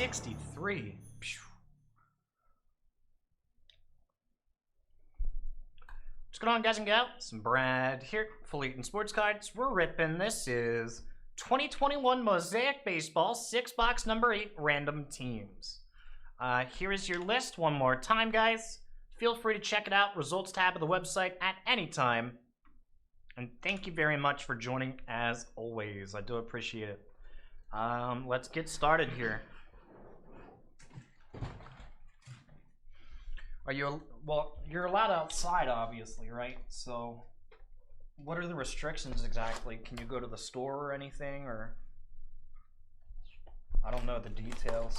63. Phew. What's going on, guys and gals? It's Brad here for LaytonSportsCards. We're ripping. This is 2021 Mosaic Baseball 6-box number 8 random teams. Here is your list one more time, guys. Feel free to check it out. Results tab of the website at any time. And thank you very much for joining as always. I do appreciate it. Let's get started here. You're allowed outside, obviously, right? So, what are the restrictions exactly? Can you go to the store or anything, or? I don't know the details.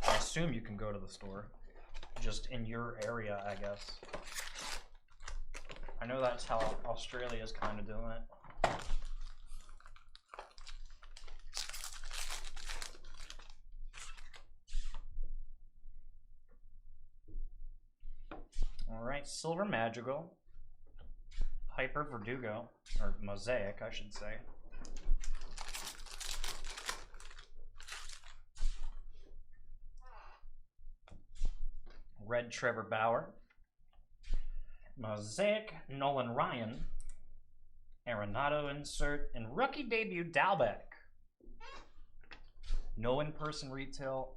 I assume you can go to the store, just in your area, I guess. I know that's how Australia's kind of doing it. Alright, Silver Madrigal, Hyper Verdugo, or Mosaic, I should say. Red Trevor Bauer, Mosaic Nolan Ryan, Arenado insert, and rookie debut Dalbec. No in-person retail.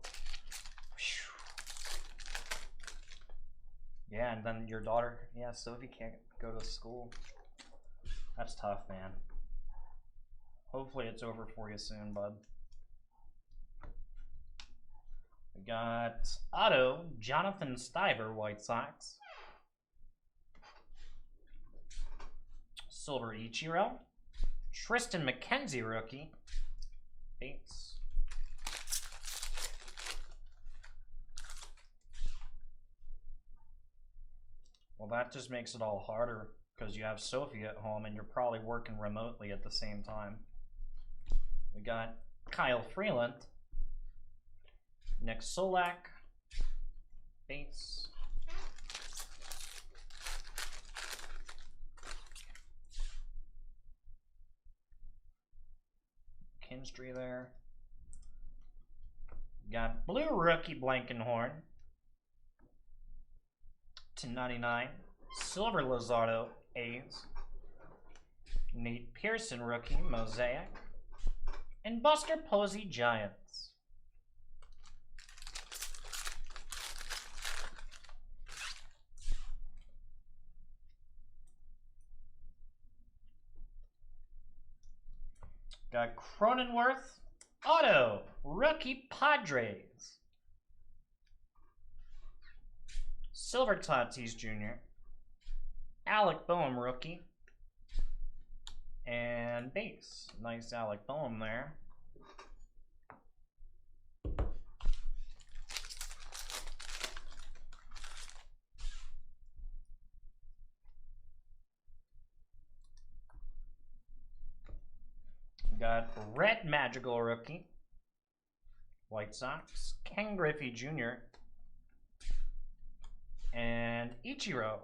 Yeah, and then your daughter, yeah, Sophie can't go to school. That's tough, man. Hopefully it's over for you soon, bud. We got Otto, Jonathan Stiver, White Sox. Silver Ichiro. Tristan McKenzie, rookie. Bates. Well, that just makes it all harder because you have Sophie at home and you're probably working remotely at the same time. We got Kyle Freeland, Nick Solak, Bates, Kinstry there. Got blue rookie Blankenhorn. /99, Silver Luzardo, A's, Nate Pearson, rookie, Mosaic, and Buster Posey, Giants. Got Cronenworth, Auto, rookie, Padres. Silver Tatis Jr., Alec Boehm, rookie, and base. Nice Alec Boehm there. Got Red Madrigal, rookie, White Sox, Ken Griffey Jr., and Ichiro,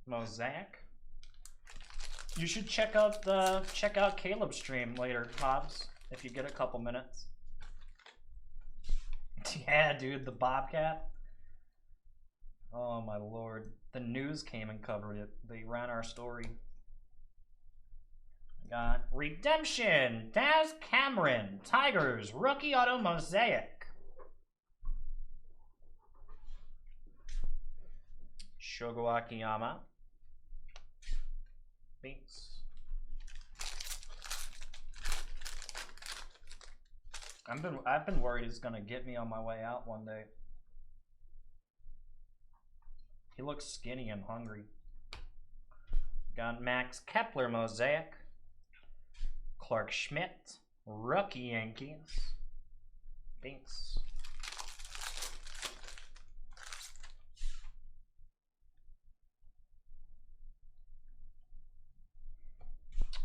Mosaic. You should check out Caleb's stream later, Hobbs, if you get a couple minutes. Yeah, dude, the Bobcat. Oh my lord, the news came and covered it. They ran our story. Got Redemption, Daz Cameron, Tigers, rookie auto Mosaic. Shogo Akiyama, Bates. I've been worried he's gonna get me on my way out one day. He looks skinny and hungry. Got Max Kepler, Mosaic, Clark Schmidt, rookie Yankees, Bates.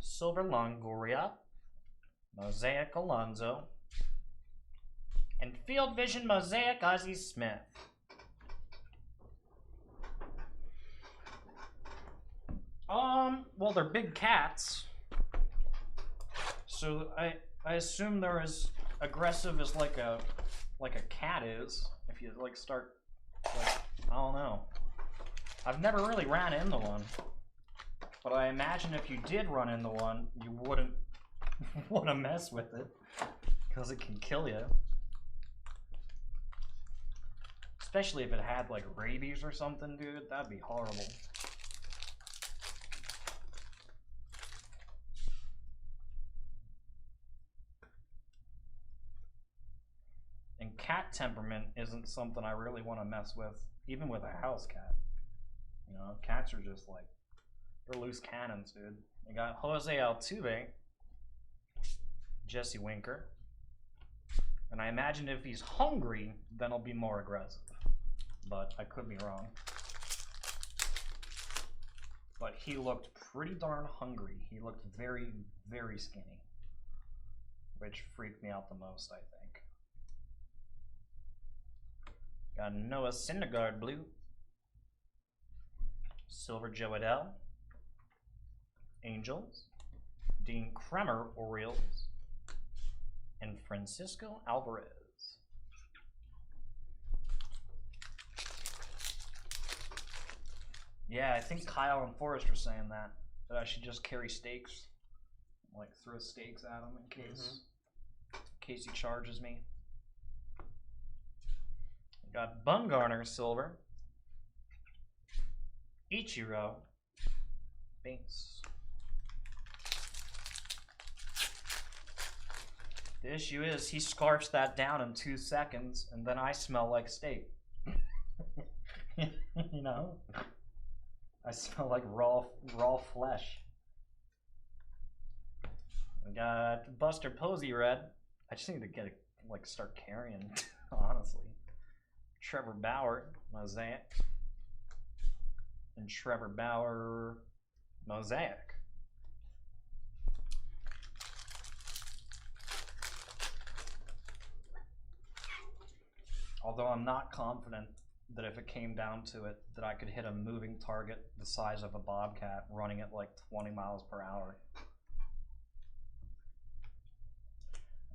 Silver Longoria, Mosaic Alonso, and Field Vision Mosaic Ozzie Smith. Well, they're big cats. So I assume there is aggressive as like a cat is. If you like start like, I don't know. I've never really ran into one, but I imagine if you did run into one, you wouldn't want to mess with it because it can kill you. Especially if it had like rabies or something, dude. That'd be horrible. And cat temperament isn't something I really want to mess with, even with a house cat. You know, cats are just like, they're loose cannons, dude. We got Jose Altuve, Jesse Winker. And I imagine if he's hungry, then he'll be more aggressive. But I could be wrong. But he looked pretty darn hungry. He looked very, very skinny. Which freaked me out the most, I think. Got Noah Syndergaard blue. Silver Joe Adele. Angels. Dean Kremer Orioles. And Francisco Alvarez. Yeah, I think Kyle and Forrest were saying that I should just carry stakes, like throw stakes at him in case he charges me. Got Bumgarner silver, Ichiro, base. The issue is he scarfs that down in 2 seconds, and then I smell like steak. You know, I smell like raw flesh. We got Buster Posey red. I just need to get start carrying, honestly. Trevor Bauer Mosaic, and Trevor Bauer Mosaic. Although I'm not confident that if it came down to it, that I could hit a moving target the size of a bobcat running at like 20 miles per hour.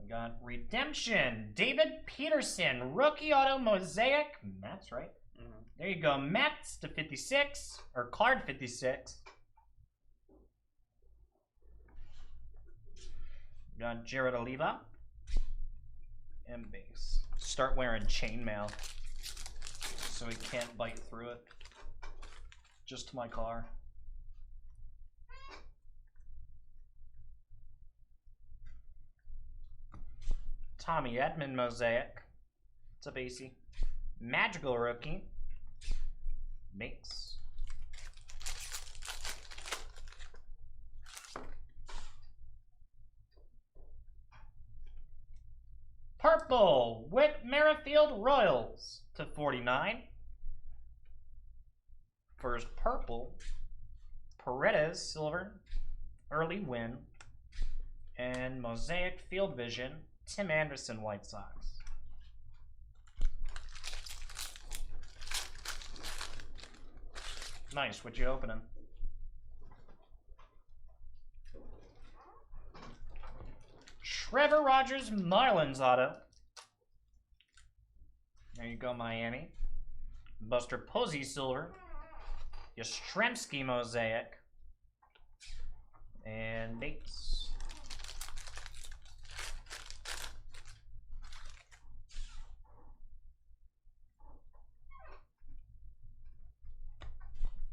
We got Redemption, David Peterson, rookie auto Mosaic. Mets, right? There you go, Mets to 56, or card 56. We got Jared Oliva, and base. Start wearing chainmail so he can't bite through it. Just to my car. Tommy Edman Mosaic. What's up, AC? Magical rookie. Base. Purple, Whit Merrifield Royals to 49. First purple, Paredes silver, early win, and Mosaic Field Vision, Tim Anderson White Sox. Nice, what you opening? Trevor Rogers Marlins auto. There you go, Miami. Buster Posey silver. Yastrzemski Mosaic. And Bates.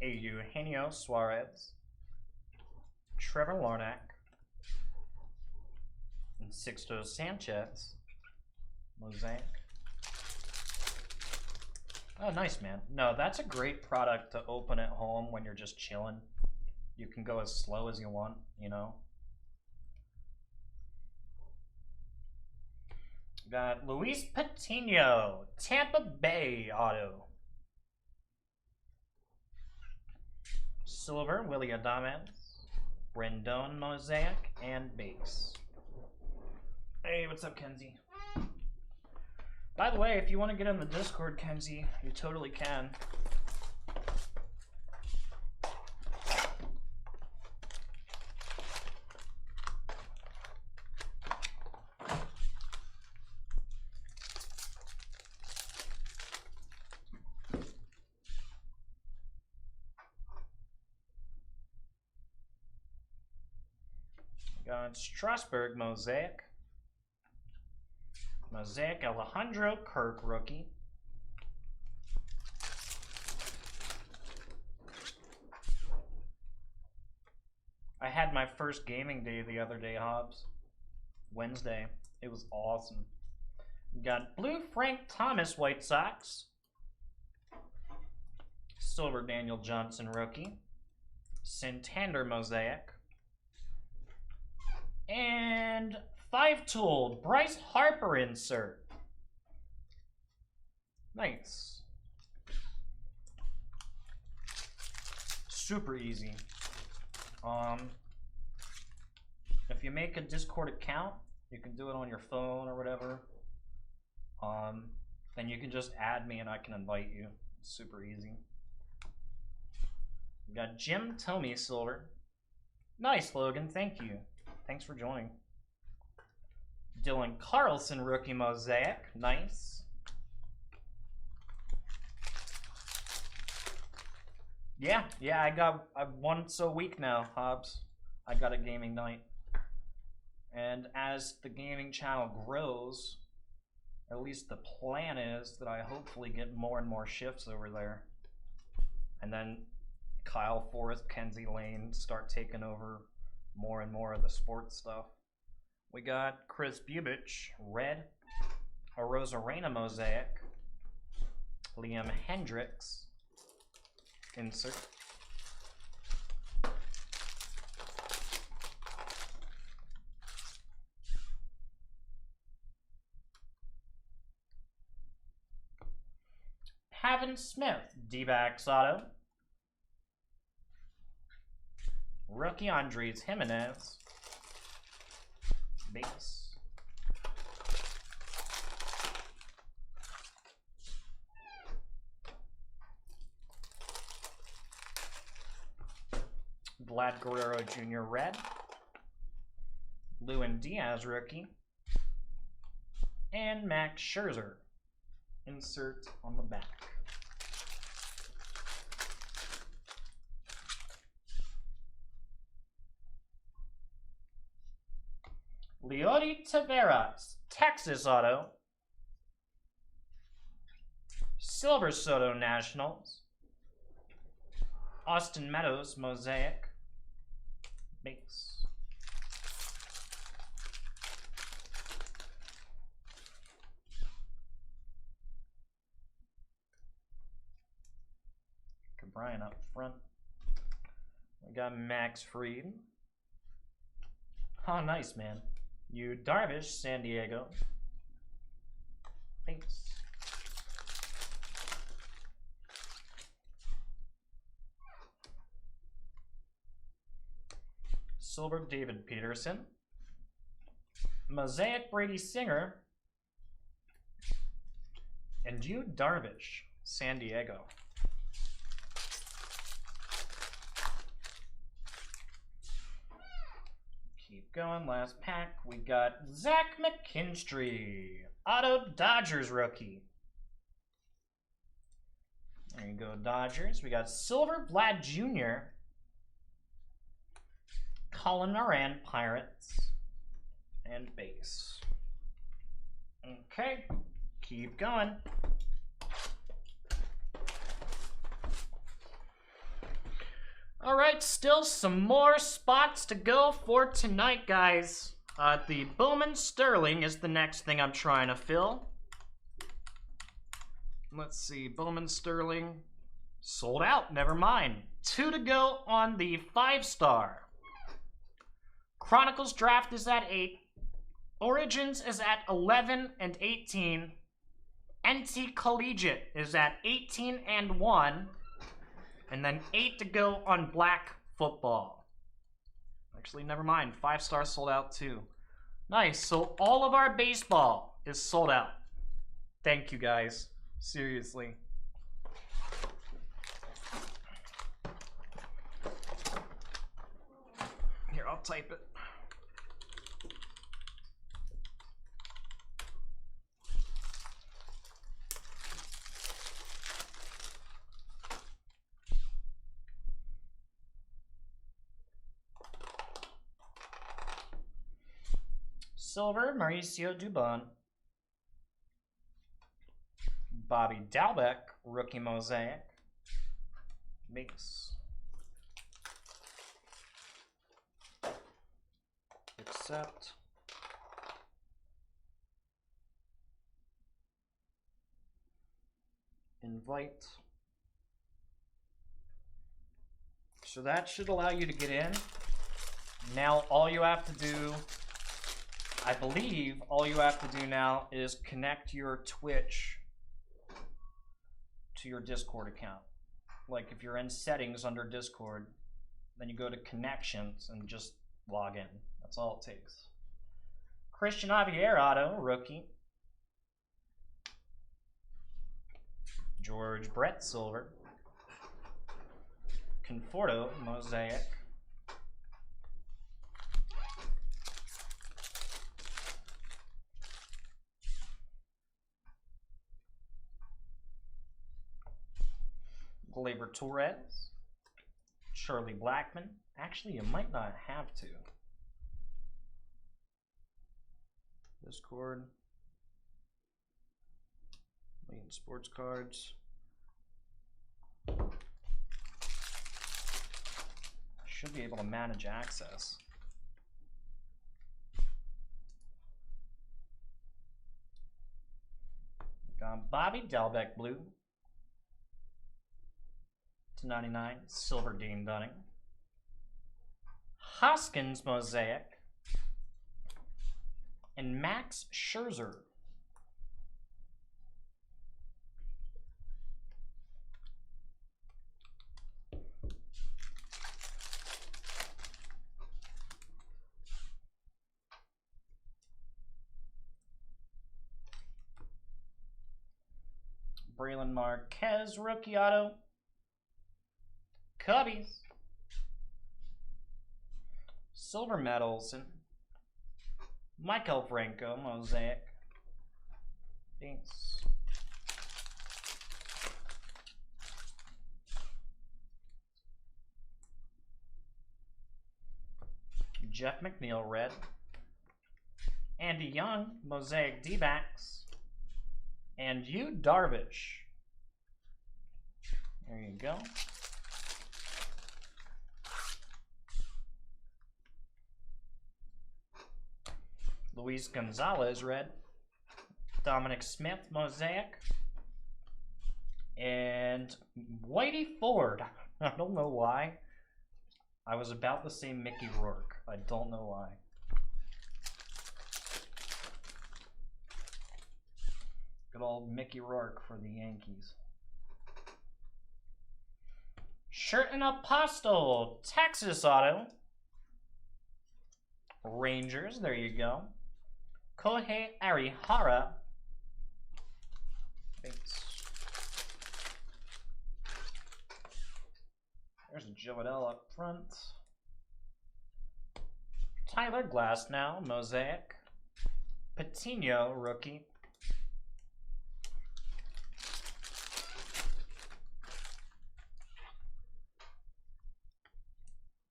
Eugenio Suarez. Trevor Larnach. And Sixto Sanchez. Mosaic. Oh, nice, man. No, that's a great product to open at home when you're just chilling. You can go as slow as you want, you know. Got Luis Patino, Tampa Bay auto. Silver, Willie Adames, Rendon Mosaic, and base. Hey, what's up, Kenzie? By the way, if you want to get in the Discord, Kenzie, you totally can. Got Strasburg Mosaic. Mosaic Alejandro Kirk rookie. I had my first gaming day the other day, Hobbs. Wednesday. It was awesome. Got blue Frank Thomas White Sox. Silver Daniel Johnson rookie. Santander Mosaic. And 5-tooled Bryce Harper insert. Nice. Super easy. If you make a Discord account, you can do it on your phone or whatever. Then you can just add me and I can invite you. It's super easy. We got Jim Tomey Silver. Nice, Logan. Thank you. Thanks for joining. Dylan Carlson rookie Mosaic. Nice. Yeah, I once a week now, Hobbs. I got a gaming night. And as the gaming channel grows, at least the plan is that I hopefully get more and more shifts over there. And then Kyle Forrest, Kenzie Lane start taking over more and more of the sports stuff. We got Chris Bubich, red. A Rosarena Mosaic. Liam Hendricks. Insert. Pavin Smith, D-backs auto. Rookie Andres Jimenez. Base. Vlad Guerrero Jr. red. Lewin Diaz rookie. And Max Scherzer. Insert on the back. Leody Taveras, Texas auto. Silver Soto Nationals. Austin Meadows Mosaic. Base. Brian up front. We got Max Fried. Oh, nice, man. You Darvish, San Diego. Thanks. Silver David Peterson. Mosaic Brady Singer. And you Darvish, San Diego. Keep going, last pack. We got Zach McKinstry, Auto Dodgers rookie. There you go, Dodgers. We got Silver Vlad Jr., Colin Moran Pirates, and base. Okay, keep going. All right, still some more spots to go for tonight, guys. The Bowman Sterling is the next thing I'm trying to fill. Let's see, Bowman Sterling sold out, never mind. 2 to go on the 5-star. Chronicles Draft is at 8. Origins is at 11 and 18. NT Collegiate is at 18 and 1. And then 8 to go on Black Football. Actually, never mind. 5-star sold out too. Nice. So all of our baseball is sold out. Thank you, guys. Seriously. Here, I'll type it. Silver, Mauricio Dubon. Bobby Dalbec, rookie Mosaic. Base. Accept. Invite. So that should allow you to get in. Now all you have to do, I believe, all you have to do now is connect your Twitch to your Discord account. Like if you're in settings under Discord, then you go to connections and just log in. That's all it takes. Christian Javier auto, rookie. George Brett silver. Conforto Mosaic. Gleyber Torres. Charlie Blackmon. Actually, you might not have to. Discord. LaytonSportsCards. Should be able to manage access. Got Bobby Dalbec blue. /99, silver Dean Dunning. Hoskins Mosaic. And Max Scherzer. Braylon Marquez, rookie auto. Cubbies. Silver medals and Michael Franco, Mosaic. Thanks. Jeff McNeil, red. Andy Young, Mosaic D-backs. And Yu Darvish. There you go. Luis Gonzalez, red. Dominic Smith, Mosaic. And Whitey Ford. I don't know why. I was about to say Mickey Rourke. I don't know why. Good old Mickey Rourke for the Yankees. Shirt and Apostle, Texas auto. Rangers, there you go. Kohei Arihara. Thanks. There's a Joel up front. Tyler Glasnow, Mosaic. Patino, rookie.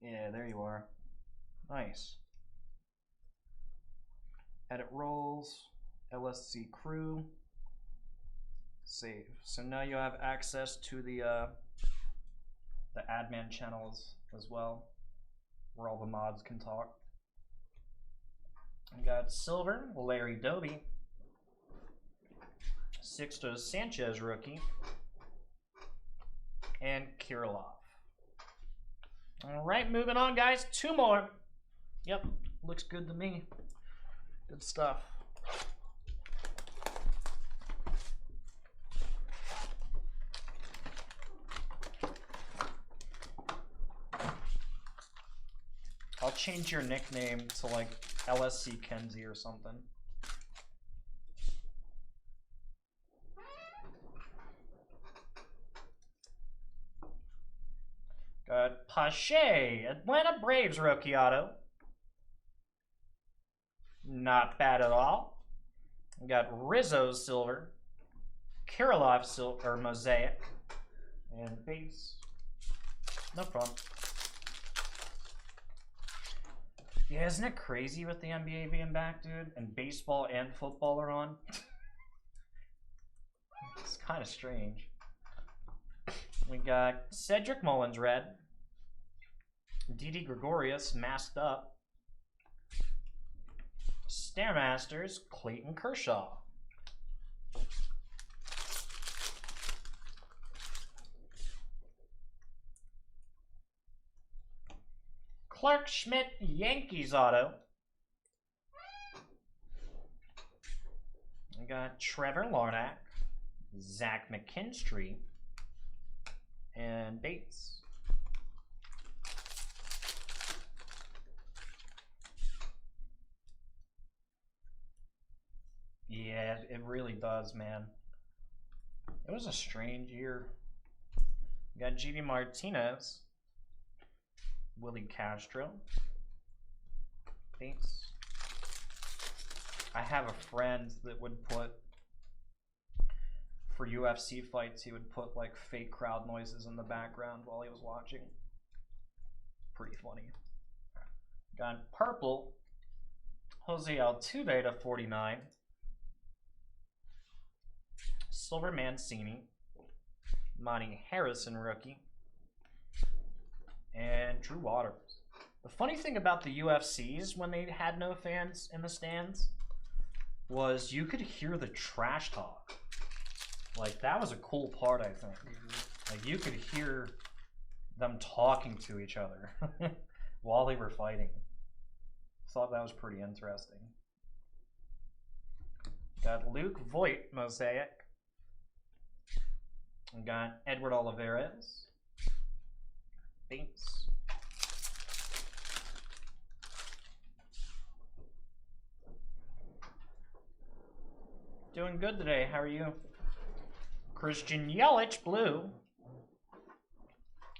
Yeah, there you are. Nice. Edit roles, LSC crew, save. So now you have access to the admin channels as well, where all the mods can talk. I got silver, Larry Doby, Sixto Sanchez rookie, and Kirilov. All right, moving on, guys. Two more. Yep, looks good to me. Good stuff. I'll change your nickname to like LSC Kenzie or something. Got Pache, Atlanta Braves rookie auto. Not bad at all. We got Rizzo silver, Kirilov silver, or Mosaic, and base. No problem. Yeah, isn't it crazy with the NBA being back, dude? And baseball and football are on? It's kind of strange. We got Cedric Mullins red. Didi Gregorius masked up. Stairmasters Clayton Kershaw. Clark Schmidt Yankees auto. We got Trevor Larnach, Zach McKinstry, and Bates. Yeah, it really does, man. It was a strange year. We got JD Martinez, Willie Castro. Thanks. I have a friend that would put, for UFC fights, he would put like fake crowd noises in the background while he was watching. Pretty funny. Got purple, Jose Altuve to 49. Silver Mancini, Monty Harrison rookie, and Drew Waters. The funny thing about the UFCs when they had no fans in the stands was you could hear the trash talk. Like, that was a cool part, I think. Like, you could hear them talking to each other while they were fighting. Thought that was pretty interesting. Got Luke Voigt Mosaic. We got Edward Olivares. Thanks. Doing good today. How are you? Christian Yelich blue.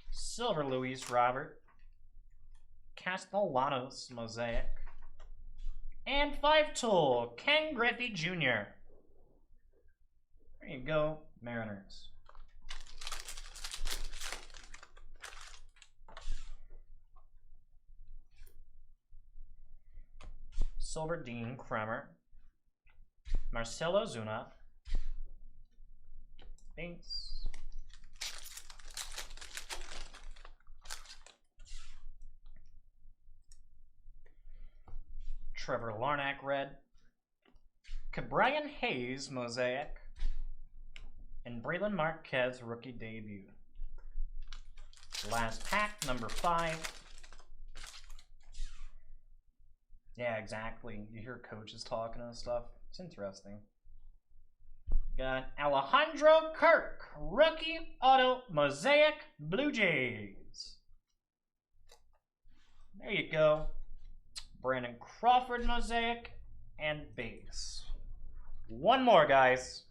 Silver Luis Robert. Castellanos Mosaic. And 5-tool Ken Griffey Jr. There you go, Mariners. Silver Dean Kremer. Marcelo Zuna. Thanks. Trevor Larnach red. Cabrian Hayes Mosaic. And Braylon Marquez rookie debut. Last pack, number 5. Yeah, exactly. You hear coaches talking and stuff. It's interesting. Got Alejandro Kirk, rookie auto Mosaic Blue Jays. There you go. Brandon Crawford Mosaic and base. One more, guys.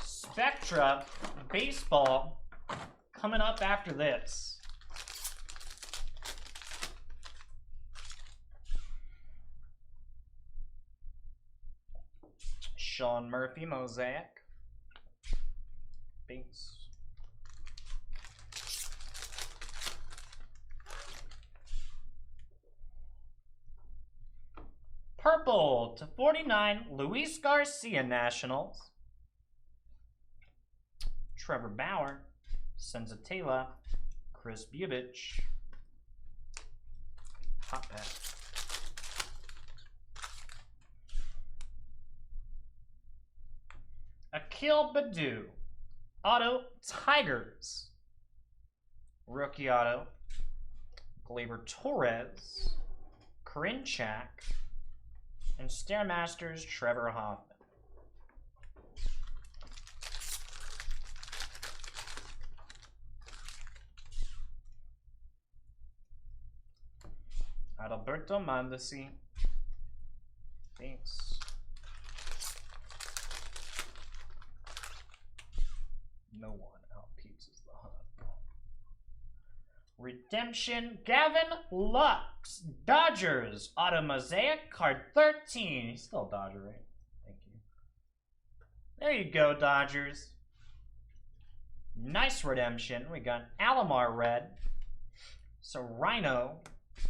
Spectra baseball coming up after this. Sean Murphy Mosaic. Base. Purple to 49, Luis Garcia Nationals. Trevor Bauer, Senzatela, Chris Bubich. Hot pack. Akil Baddoo, auto Tigers. Rookie auto, Gleyber Torres, Karinchak, and Stairmasters Trevor Hoffman. Adalberto Mondesi. Thanks. No one outpizzas the hunt. Redemption, Gavin Lux. Dodgers, auto Mosaic, card 13. He's still a Dodger, right? Thank you. There you go, Dodgers. Nice redemption. We got Alomar red. So Rhino,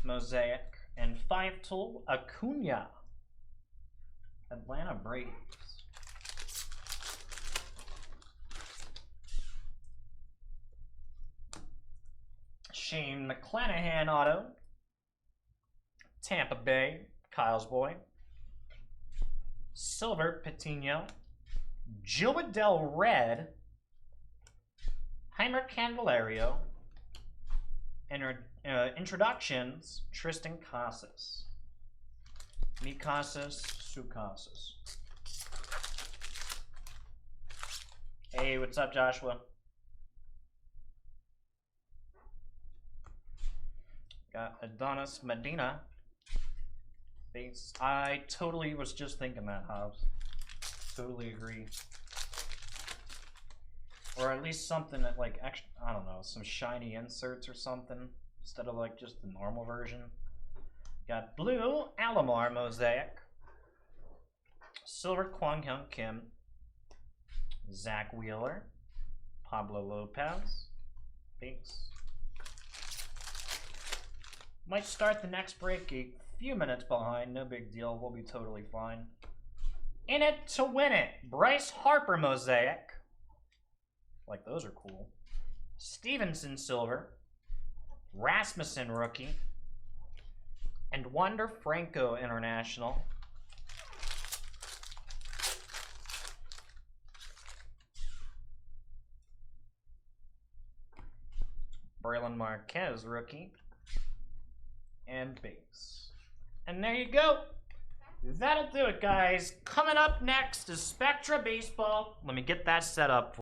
Mosaic, and 5-tool Acuna. Atlanta Braves. Shane McClanahan auto. Tampa Bay, Kyle's boy. Silver Patino. Joe Adell red. Heimer Candelario. Introductions, Tristan Casas. Mi Casas, su Casas. Hey, what's up, Joshua? Got Adonis Medina. Base. I totally was just thinking that, Hobbs. Totally agree. Or at least something that, like, actually, I don't know, some shiny inserts or something instead of like just the normal version. Got blue Alomar Mosaic, silver Kwang Hyun Kim, Zach Wheeler, Pablo Lopez, base. Might start the next break a few minutes behind, no big deal, we'll be totally fine. In it to win it, Bryce Harper Mosaic. Like, those are cool. Stevenson silver, Rasmussen rookie, and Wander Franco international. Braylon Marquez rookie, and base. And there you go. That'll do it, guys. Coming up next is Spectra Baseball. Let me get that set up.